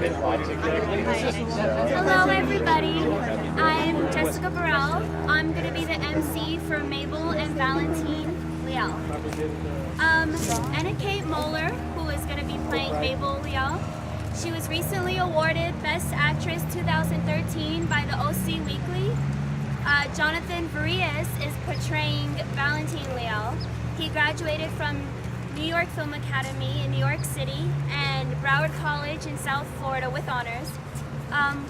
Hello everybody, I'm Jessica Burrell. I'm going to be the MC for Maybell and Valentine Leal. Anna Kate Mohler, who is going to be playing Maybell Leal. She was recently awarded Best Actress 2013 by the OC Weekly. Jonathan Varillas is portraying Valentine Leal. He graduated from New York Film Academy in New York City and Broward College in South Florida with honors.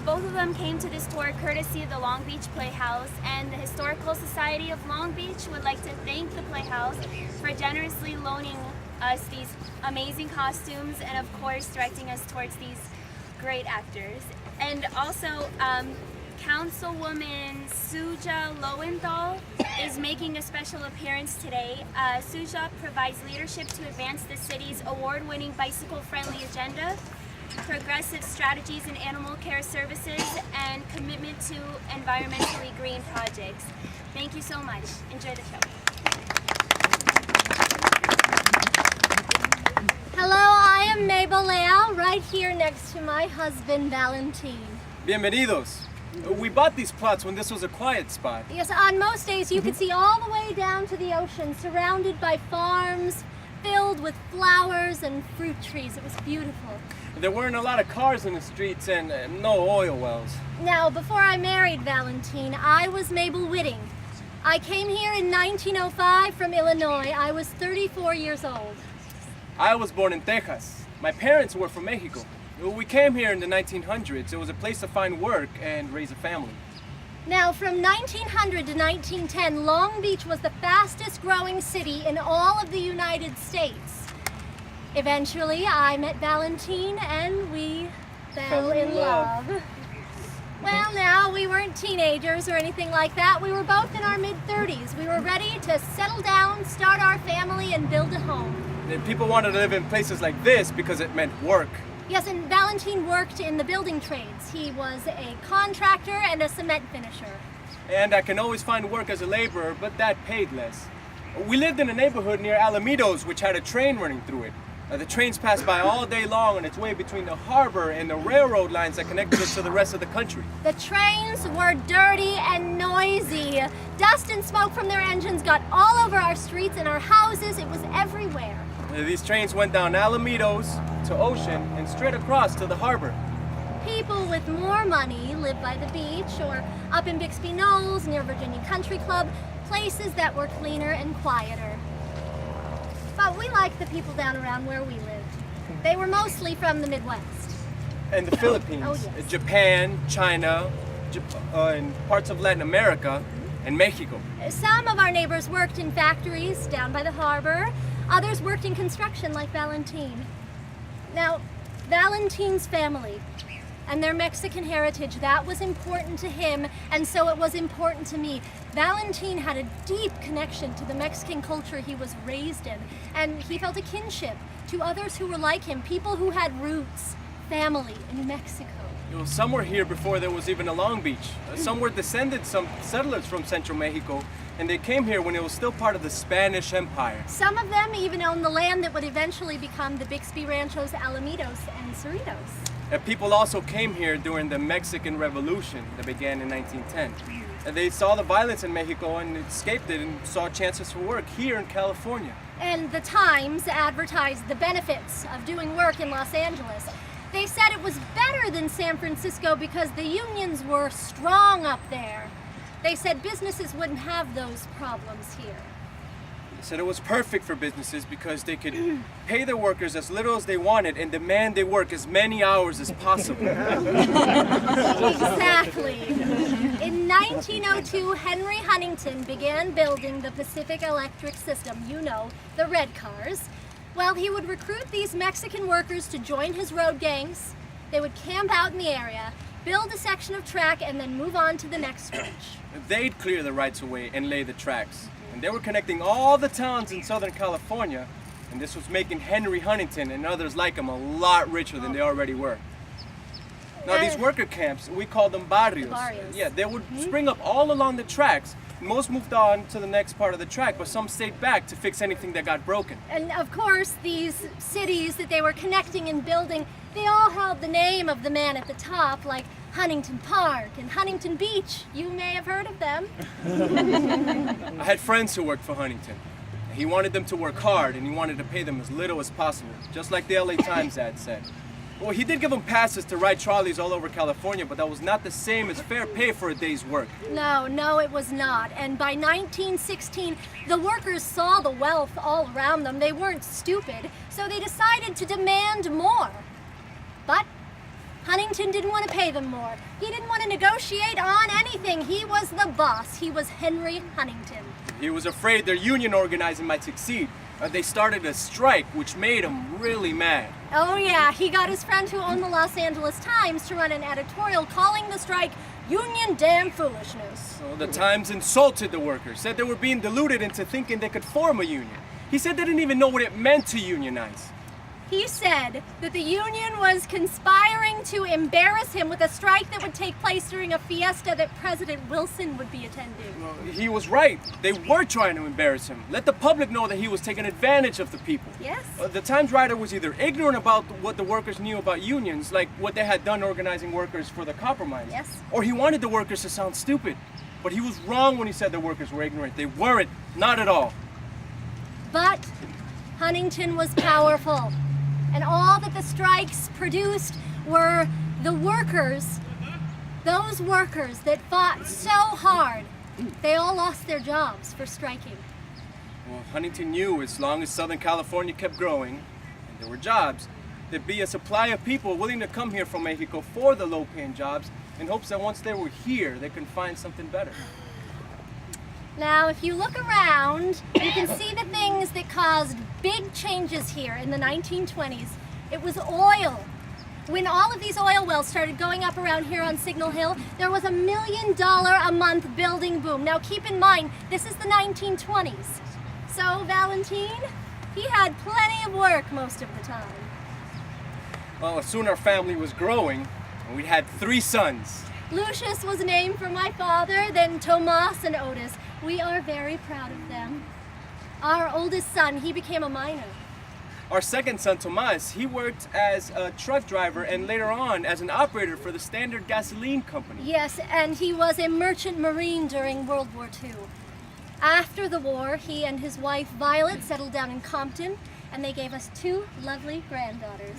Both of them came to this tour courtesy of the Long Beach Playhouse, and the Historical Society of Long Beach would like to thank the Playhouse for generously loaning us these amazing costumes and of course directing us towards these great actors. And also Councilwoman Suja Lowenthal is making a special appearance today. Suja provides leadership to advance the city's award-winning bicycle-friendly agenda, progressive strategies in animal care services, and commitment to environmentally green projects. Thank you so much. Enjoy the show. Hello, I am Maybell Leal, right here next to my husband, Valentine. Bienvenidos. We bought these plots when this was a quiet spot. Yes, on most days you could see all the way down to the ocean, surrounded by farms, filled with flowers and fruit trees. It was beautiful. There weren't a lot of cars in the streets and no oil wells. Now, before I married Valentine, I was Mabel Whitting. I came here in 1905 from Illinois. I was 34 years old. I was born in Texas. My parents were from Mexico. We came here in the 1900s. It was a place to find work and raise a family. Now, from 1900 to 1910, Long Beach was the fastest growing city in all of the United States. Eventually, I met Valentine and we fell in love. Well, now, we weren't teenagers or anything like that. We were both in our mid-30s. We were ready to settle down, start our family, and build a home. And people wanted to live in places like this because it meant work. Yes, and Valentine worked in the building trades. He was a contractor and a cement finisher. And I can always find work as a laborer, but that paid less. We lived in a neighborhood near Alamitos, which had a train running through it. The trains passed by all day long on its way between the harbor and the railroad lines that connected us to the rest of the country. The trains were dirty and noisy. Dust and smoke from their engines got all over our streets and our houses. It was everywhere. These trains went down Alamitos to Ocean and straight across to the harbor. People with more money lived by the beach or up in Bixby Knolls near Virginia Country Club, places that were cleaner and quieter. But we liked the people down around where we lived. They were mostly from the Midwest. And the Philippines, Oh, yes. Japan, China, and parts of Latin America, and Mexico. Some of our neighbors worked in factories down by the harbor. Others worked in construction like Valentine. Now, Valentine's family and their Mexican heritage, that was important to him, and so it was important to me. Valentine had a deep connection to the Mexican culture he was raised in, and he felt a kinship to others who were like him, people who had roots, family in Mexico. Some were here before there was even a Long Beach. Some were some settlers from Central Mexico, and they came here when it was still part of the Spanish Empire. Some of them even owned the land that would eventually become the Bixby Ranchos, Alamitos, and Cerritos. And people also came here during the Mexican Revolution that began in 1910. And they saw the violence in Mexico and escaped it and saw chances for work here in California. And the Times advertised the benefits of doing work in Los Angeles. They said it was better than San Francisco because the unions were strong up there. They said businesses wouldn't have those problems here. They said it was perfect for businesses because they could pay their workers as little as they wanted and demand they work as many hours as possible. Exactly. In 1902, Henry Huntington began building the Pacific Electric System, you know, the red cars. Well, he would recruit these Mexican workers to join his road gangs. They would camp out in the area, build a section of track, and then move on to the next stretch. They'd clear the rights of way and lay the tracks. And they were connecting all the towns in Southern California, and this was making Henry Huntington and others like him a lot richer than they already were. Now these worker camps, we call them barrios. Yeah, they would spring up all along the tracks. Most moved on to the next part of the track, but some stayed back to fix anything that got broken. And of course, these cities that they were connecting and building, they all called the name of the man at the top, like Huntington Park and Huntington Beach. You may have heard of them. I had friends who worked for Huntington. He wanted them to work hard, and he wanted to pay them as little as possible, just like the LA Times ad said. Well, he did give them passes to ride trolleys all over California, but that was not the same as fair pay for a day's work. No, it was not. And by 1916, the workers saw the wealth all around them. They weren't stupid, so they decided to demand more. But Huntington didn't want to pay them more. He didn't want to negotiate on anything. He was the boss. He was Henry Huntington. He was afraid their union organizing might succeed. They started a strike, which made him really mad. Oh yeah, he got his friend who owned the Los Angeles Times to run an editorial calling the strike union damn foolishness. So the Times insulted the workers, said they were being deluded into thinking they could form a union. He said they didn't even know what it meant to unionize. He said that the union was conspiring to embarrass him with a strike that would take place during a fiesta that President Wilson would be attending. Well, he was right. They were trying to embarrass him. Let the public know that he was taking advantage of the people. Yes. The Times writer was either ignorant about what the workers knew about unions, like what they had done organizing workers for the copper mines. Yes. Or he wanted the workers to sound stupid. But he was wrong when he said the workers were ignorant. They weren't. Not at all. But Huntington was powerful. And all that the strikes produced were the workers, those workers that fought so hard, they all lost their jobs for striking. Well, Huntington knew as long as Southern California kept growing, and there were jobs, there'd be a supply of people willing to come here from Mexico for the low-paying jobs in hopes that once they were here, they could find something better. Now, if you look around, you can see the things that caused big changes here in the 1920s. It was oil. When all of these oil wells started going up around here on Signal Hill, there was $1 million a month building boom. Now keep in mind, this is the 1920s. So Valentine, he had plenty of work most of the time. Well, soon our family was growing, and we had 3 sons. Lucius was named for my father, then Tomas and Otis. We are very proud of them. Our oldest son, he became a miner. Our second son, Tomas, he worked as a truck driver and later on as an operator for the Standard Gasoline Company. Yes, and he was a merchant marine during World War II. After the war, he and his wife Violet settled down in Compton, and they gave us 2 lovely granddaughters.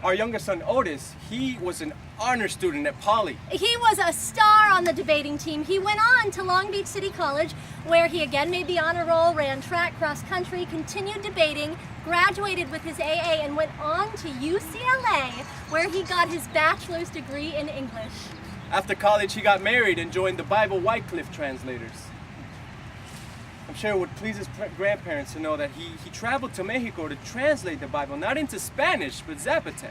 Our youngest son, Otis, he was an honor student at Poly. He was a star on the debating team. He went on to Long Beach City College, where he again made the honor roll, ran track, cross country, continued debating, graduated with his AA, and went on to UCLA, where he got his bachelor's degree in English. After college, he got married and joined the Bible Wycliffe translators. I'm sure it would please his grandparents to know that he traveled to Mexico to translate the Bible, not into Spanish, but Zapotec.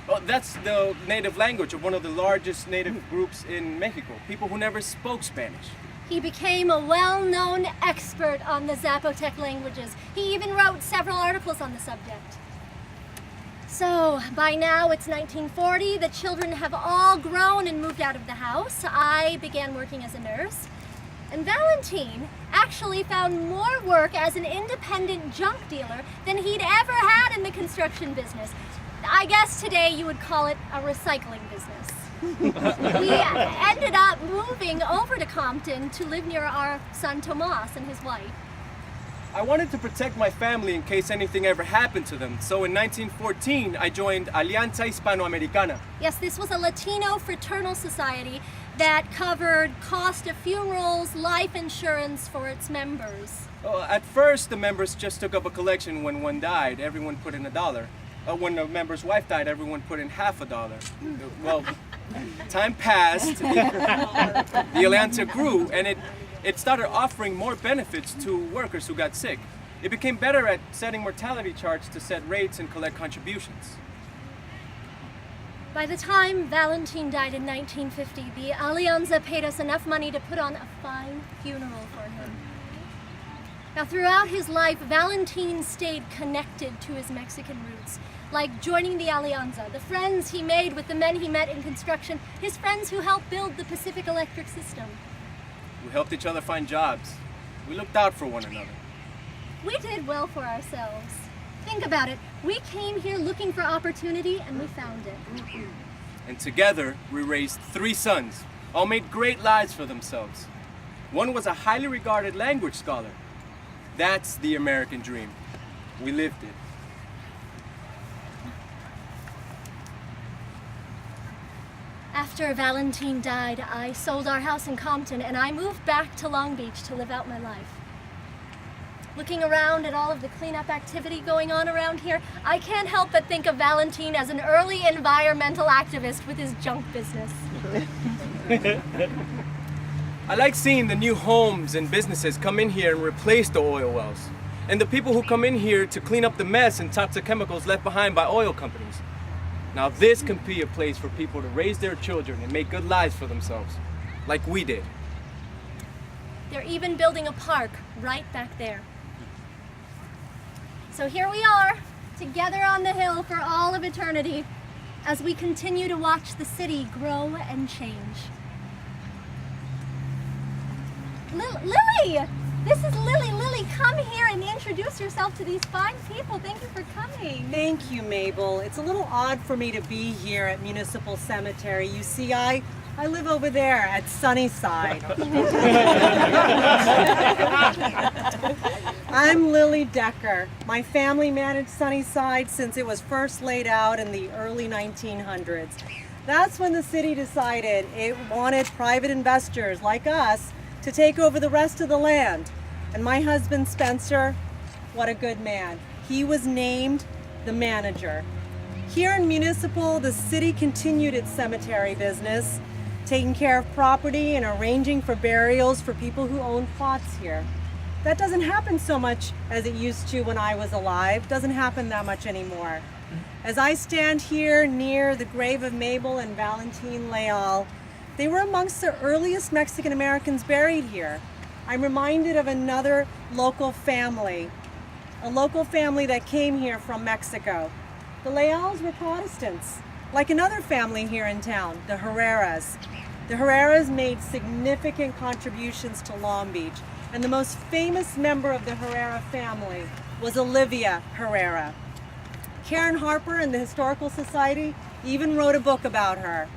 Well, that's the native language of one of the largest native groups in Mexico, people who never spoke Spanish. He became a well-known expert on the Zapotec languages. He even wrote several articles on the subject. So, by now it's 1940, the children have all grown and moved out of the house. I began working as a nurse. And Valentine actually found more work as an independent junk dealer than he'd ever had in the construction business. I guess today you would call it a recycling business. We ended up moving over to Compton to live near our son Tomas and his wife. I wanted to protect my family in case anything ever happened to them, so in 1914 I joined Alianza Hispanoamericana. Yes, this was a Latino fraternal society that covered cost of funerals, life insurance for its members. At first, the members just took up a collection. When one died, everyone put in $1. When the member's wife died, everyone put in half $1. Well, time passed, the Alianza grew, and it started offering more benefits to workers who got sick. It became better at setting mortality charts to set rates and collect contributions. By the time Valentine died in 1950, the Alianza paid us enough money to put on a fine funeral for him. Now, throughout his life, Valentine stayed connected to his Mexican roots, like joining the Alianza, the friends he made with the men he met in construction, his friends who helped build the Pacific Electric system. We helped each other find jobs. We looked out for one another. We did well for ourselves. Think about it. We came here looking for opportunity and we found it. And together, we raised 3 sons, all made great lives for themselves. One was a highly regarded language scholar. That's the American dream. We lived it. After Valentine died, I sold our house in Compton and I moved back to Long Beach to live out my life. Looking around at all of the cleanup activity going on around here, I can't help but think of Valentine as an early environmental activist with his junk business. I like seeing the new homes and businesses come in here and replace the oil wells, and the people who come in here to clean up the mess and toxic chemicals left behind by oil companies. Now this can be a place for people to raise their children and make good lives for themselves, like we did. They're even building a park right back there. So here we are, together on the hill for all of eternity, as we continue to watch the city grow and change. Lillie! This is Lillie. Lillie, come here and introduce yourself to these fine people. Thank you for coming. Thank you, Maybell. It's a little odd for me to be here at Municipal Cemetery. You see, I live over there at Sunnyside. I'm Lillie Decker. My family managed Sunnyside since it was first laid out in the early 1900s. That's when the city decided it wanted private investors like us to take over the rest of the land. And my husband, Spencer, what a good man. He was named the manager. Here in Municipal, the city continued its cemetery business, taking care of property and arranging for burials for people who own plots here. That doesn't happen so much as it used to when I was alive. Doesn't happen that much anymore. As I stand here near the grave of Maybell and Valentine Leal, they were amongst the earliest Mexican Americans buried here. I'm reminded of another local family, a local family that came here from Mexico. The Leals were Protestants, like another family here in town, the Herreras. The Herreras made significant contributions to Long Beach, and the most famous member of the Herrera family was Olivia Herrera. Karen Harper and the Historical Society even wrote a book about her.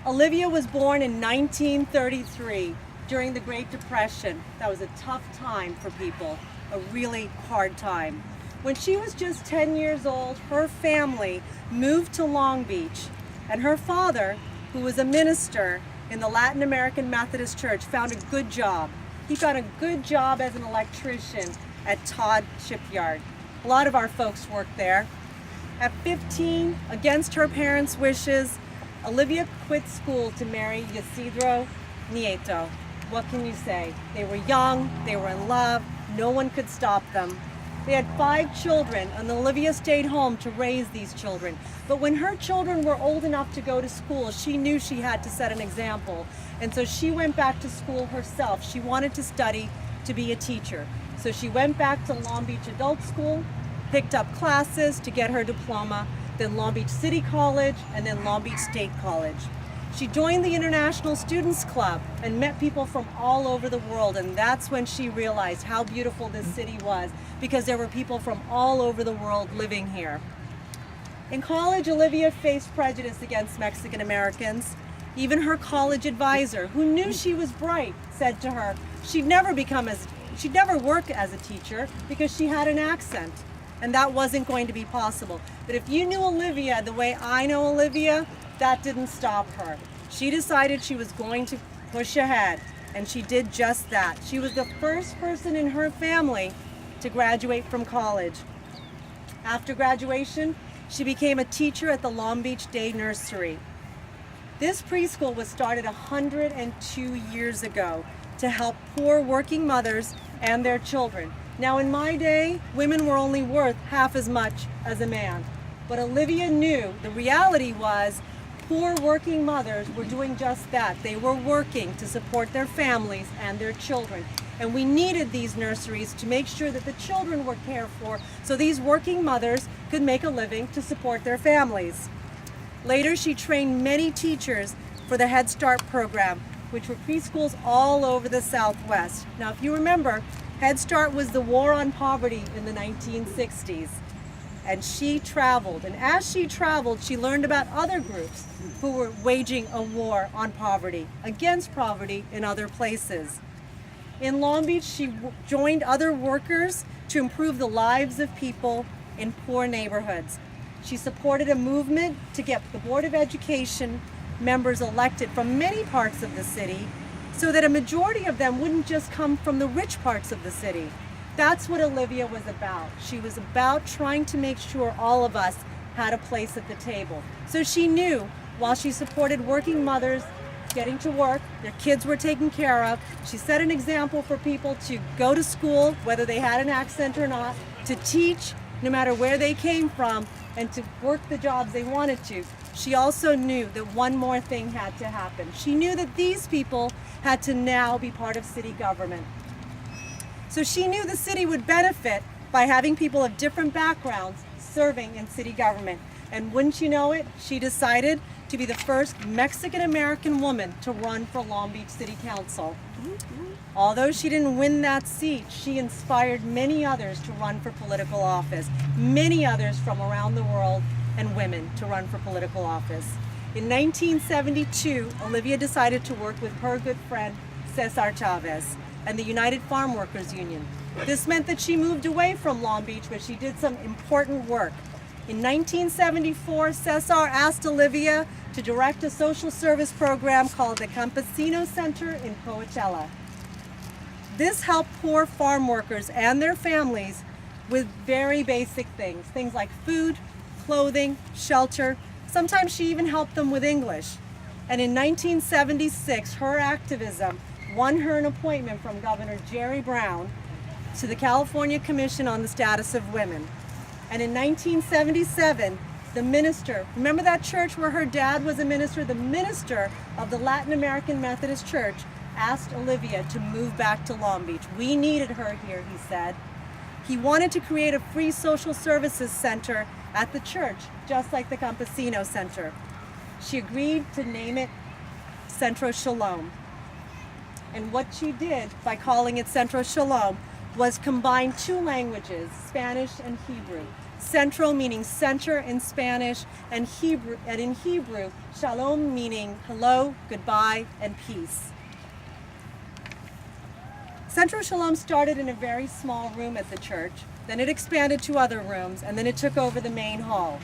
Olivia was born in 1933 during the Great Depression. That was a tough time for people, a really hard time. When she was just 10 years old, her family moved to Long Beach, and her father, who was a minister in the Latin American Methodist Church, found a good job. He found a good job as an electrician at Todd Shipyard. A lot of our folks worked there. At 15, against her parents' wishes, Olivia quit school to marry Ysidro Nieto. What can you say? They were young, they were in love, no one could stop them. They had 5 children, and Olivia stayed home to raise these children. But when her children were old enough to go to school, she knew she had to set an example. And so she went back to school herself. She wanted to study to be a teacher. So she went back to Long Beach Adult School, picked up classes to get her diploma, then Long Beach City College, and then Long Beach State College. She joined the International Students Club and met people from all over the world, and that's when she realized how beautiful this city was, because there were people from all over the world living here. In college, Olivia faced prejudice against Mexican Americans. Even her college advisor, who knew she was bright, said to her she'd never work as a teacher because she had an accent, and that wasn't going to be possible. But if you knew Olivia the way I know Olivia, that didn't stop her. She decided she was going to push ahead, and she did just that. She was the first person in her family to graduate from college. After graduation, she became a teacher at the Long Beach Day Nursery. This preschool was started 102 years ago to help poor working mothers and their children. Now in my day, women were only worth half as much as a man. But Olivia knew the reality was poor working mothers were doing just that. They were working to support their families and their children. And we needed these nurseries to make sure that the children were cared for so these working mothers could make a living to support their families. Later, she trained many teachers for the Head Start program, which were preschools all over the Southwest. Now, if you remember, Head Start was the war on poverty in the 1960s. and she traveled. And as she traveled, she learned about other groups who were waging a war on poverty, against poverty in other places. In Long Beach, she joined other workers to improve the lives of people in poor neighborhoods. She supported a movement to get the Board of Education members elected from many parts of the city so that a majority of them wouldn't just come from the rich parts of the city. That's what Olivia was about. She was about trying to make sure all of us had a place at the table. So she knew while she supported working mothers getting to work, their kids were taken care of, she set an example for people to go to school, whether they had an accent or not, to teach no matter where they came from, and to work the jobs they wanted to. She also knew that one more thing had to happen. She knew that these people had to now be part of city government. So she knew the city would benefit by having people of different backgrounds serving in city government. And wouldn't you know it, she decided to be the first Mexican-American woman to run for Long Beach City Council. Although she didn't win that seat, she inspired many others to run for political office, many others from around the world and women to run for political office. In 1972, Olivia decided to work with her good friend, Cesar Chavez, and the United Farm Workers Union. This meant that she moved away from Long Beach, but she did some important work. In 1974, Cesar asked Olivia to direct a social service program called the Campesino Center in Coachella. This helped poor farm workers and their families with very basic things, things like food, clothing, shelter. Sometimes she even helped them with English. And in 1976, her activism won her an appointment from Governor Jerry Brown to the California Commission on the Status of Women. And in 1977, the minister, remember that church where her dad was a minister? The minister of the Latin American Methodist Church asked Olivia to move back to Long Beach. We needed her here, he said. He wanted to create a free social services center at the church, just like the Campesino Center. She agreed to name it Centro Shalom. And what she did by calling it Centro Shalom was combine two languages, Spanish and Hebrew. Centro meaning center in Spanish, and in Hebrew, Shalom meaning hello, goodbye, and peace. Centro Shalom started in a very small room at the church, then it expanded to other rooms, and then it took over the main hall.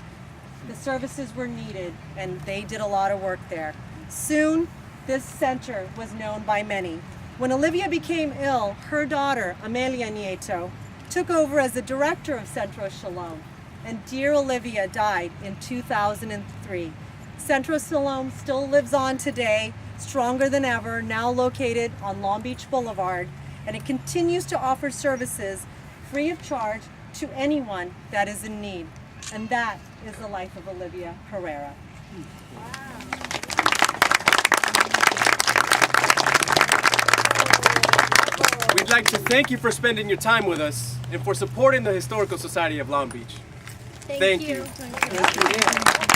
The services were needed, and they did a lot of work there. Soon, this center was known by many. When Olivia became ill, her daughter, Amelia Nieto, took over as the director of Centro Shalom, and dear Olivia died in 2003. Centro Shalom still lives on today, stronger than ever, now located on Long Beach Boulevard, and it continues to offer services free of charge to anyone that is in need. And that is the life of Olivia Herrera. We'd like to thank you for spending your time with us and for supporting the Historical Society of Long Beach. Thank you. Thank you.